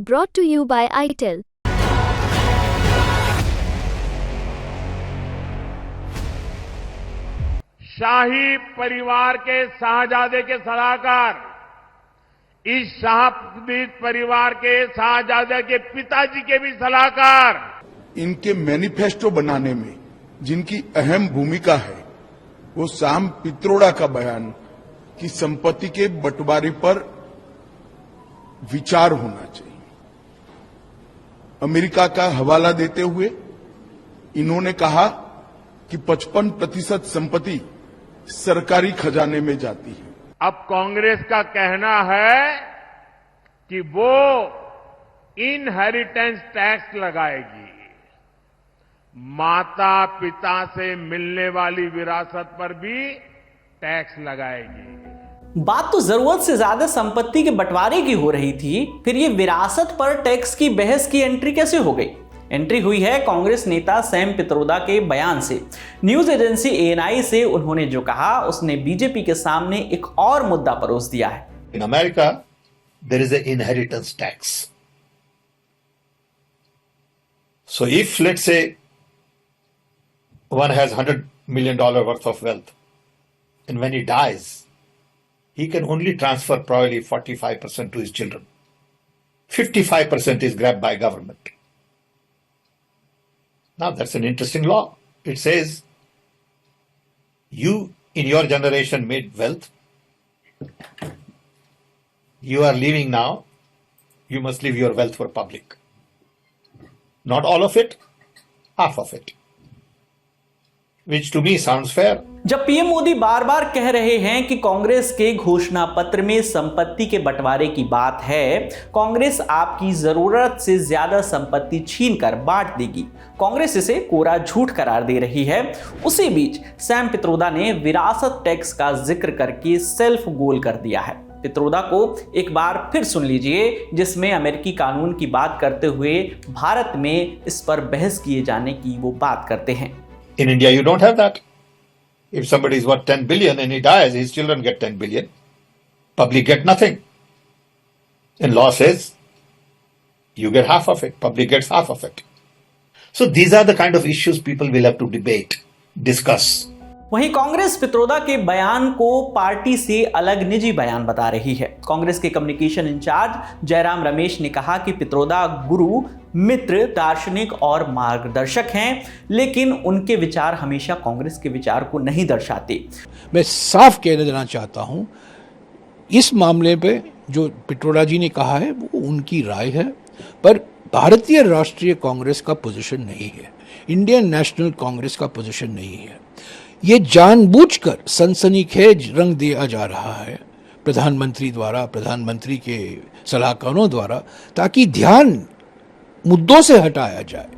Brought to you by ITEL. शाही परिवार के शाहजादे के सलाहकार, इस शाही परिवार के शाहजादे के पिताजी के भी सलाहकार, इनके मैनिफेस्टो बनाने में जिनकी अहम भूमिका है वो सैम पित्रोड़ा का बयान कि संपत्ति के बंटवारे पर विचार होना चाहिए। अमेरिका का हवाला देते हुए इन्होंने कहा कि 55% संपत्ति सरकारी खजाने में जाती है। अब कांग्रेस का कहना है कि वो इनहेरिटेंस टैक्स लगाएगी, माता पिता से मिलने वाली विरासत पर भी टैक्स लगाएगी। बात तो जरूरत से ज्यादा संपत्ति के बंटवारे की हो रही थी, फिर ये विरासत पर टैक्स की बहस की एंट्री कैसे हो गई? एंट्री हुई है कांग्रेस नेता सैम पित्रोदा के बयान से। न्यूज एजेंसी ANI से उन्होंने जो कहा उसने बीजेपी के सामने एक और मुद्दा परोस दिया है। In America, there is an inheritance tax. So if, let's say, one has $100 million worth of wealth, and when he dies, he can only transfer probably 45% to his children. 55% is grabbed by government. Now that's an interesting law. It says, you in your generation made wealth. You are leaving now. You must leave your wealth for public. Not all of it, half of it. Which to me sounds fair. जब PM Modi बार बार कह रहे हैं कि कांग्रेस के घोषणा पत्र में संपत्ति के बंटवारे की बात है, कांग्रेस आपकी जरूरत से ज्यादा संपत्ति छीनकर बांट देगी, कांग्रेस इसे कोरा झूठ करार दे रही है, उसी बीच सैम पित्रोदा ने विरासत टैक्स का जिक्र करके सेल्फ गोल कर दिया है। पित्रोदा को एक बार फिर सुन लीजिए, जिसमें अमेरिकी कानून की बात करते हुए भारत में इस पर बहस किए जाने की वो बात करते हैं। In India, you don't have that. If somebody is worth 10 billion and he dies, his children get 10 billion. Public get nothing. And law says, you get half of it. Public gets half of it. So these are the kind of issues people will have to debate, discuss. वहीं कांग्रेस पित्रोदा के बयान को party से अलग निजी बयान बता रही है। कांग्रेस के कम्युनिकेशन इंचार्ज जयराम रमेश ने कहा कि पित्रोदा गुरु, मित्र, दार्शनिक और मार्गदर्शक हैं, लेकिन उनके विचार हमेशा कांग्रेस के विचार को नहीं दर्शाते। मैं साफ कह देना चाहता हूं, इस मामले पे जो पित्रोदा जी ने कहा है वो उनकी राय है, पर भारतीय राष्ट्रीय कांग्रेस का पोजीशन नहीं है, इंडियन नेशनल कांग्रेस का पोजीशन नहीं है। ये जानबूझकर सनसनीखेज रंग दिया जा रहा है प्रधानमंत्री द्वारा, प्रधानमंत्री के सलाहकारों द्वारा, ताकि ध्यान मुद्दों से हटाया जाए।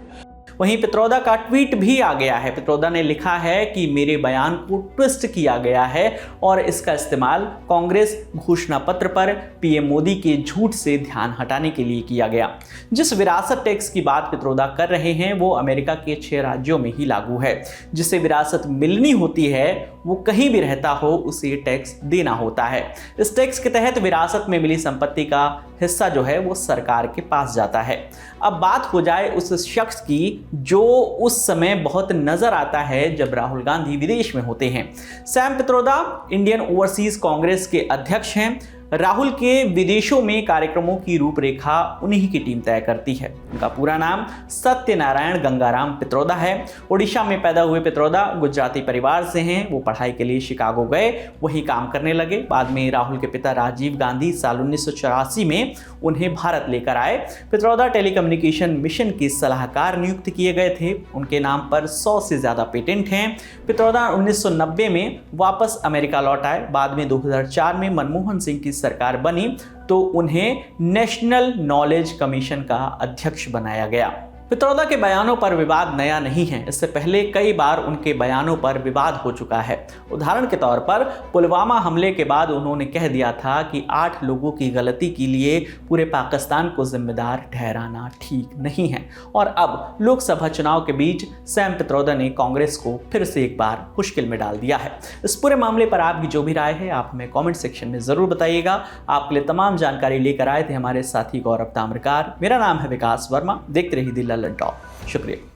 वहीं पित्रोदा का ट्वीट भी आ गया है। पित्रोदा ने लिखा है कि मेरे बयान को ट्विस्ट किया गया है और इसका इस्तेमाल कांग्रेस घोषणा पत्र पर पीएम मोदी के झूठ से ध्यान हटाने के लिए किया गया। जिस विरासत टैक्स की बात पित्रोदा कर रहे हैं वो अमेरिका के 6 राज्यों में ही लागू है। जिसे विरासत मिलनी होती है वो कहीं भी रहता हो उसे टैक्स देना होता है। इस टैक्स के तहत विरासत में मिली संपत्ति का हिस्सा जो है वो सरकार के पास जाता है। अब बात हो जाए उस शख्स की जो उस समय बहुत नजर आता है जब राहुल गांधी विदेश में होते हैं। Sam Pitroda Indian overseas Congress के अध्यक्ष हैं। राहुल के विदेशों में कार्यक्रमों की रूपरेखा उन्हीं की टीम तय करती है। उनका पूरा नाम सत्यनारायण गंगाराम पित्रोदा है। ओडिशा में पैदा हुए पित्रोदा गुजराती परिवार से हैं। वो पढ़ाई के लिए शिकागो गए, वहीं काम करने लगे। बाद में राहुल के पिता राजीव गांधी साल 1984 में उन्हें भारत लेकर आए। पित्रोदा टेलीकम्युनिकेशन मिशन के सलाहकार नियुक्त किए गए थे। उनके नाम पर 100 से ज्यादा पेटेंट हैं। पित्रोदा 1990 में वापस अमेरिका लौट आए। बाद में 2004 में मनमोहन सिंह की सरकार बनी तो उन्हें नेशनल नॉलेज कमीशन का अध्यक्ष बनाया गया। पित्रोदा के बयानों पर विवाद नया नहीं है। इससे पहले कई बार उनके बयानों पर विवाद हो चुका है। उदाहरण के तौर पर पुलवामा हमले के बाद उन्होंने कह दिया था कि 8 लोगों की गलती के लिए पूरे पाकिस्तान को जिम्मेदार ठहराना ठीक नहीं है। और अब लोकसभा चुनाव के बीच सैम पित्रोदा ने कांग्रेस को फिर से एक बार मुश्किल में डाल दिया है। इस पूरे मामले पर आपकी जो भी राय है आप हमें कमेंट सेक्शन में जरूर बताइएगा। आपके लिए तमाम जानकारी लेकर आए थे हमारे साथी गौरव ताम्रकार। मेरा नाम है विकास वर्मा। देखते रहिए दी लल्लन टॉप। शुक्रिया।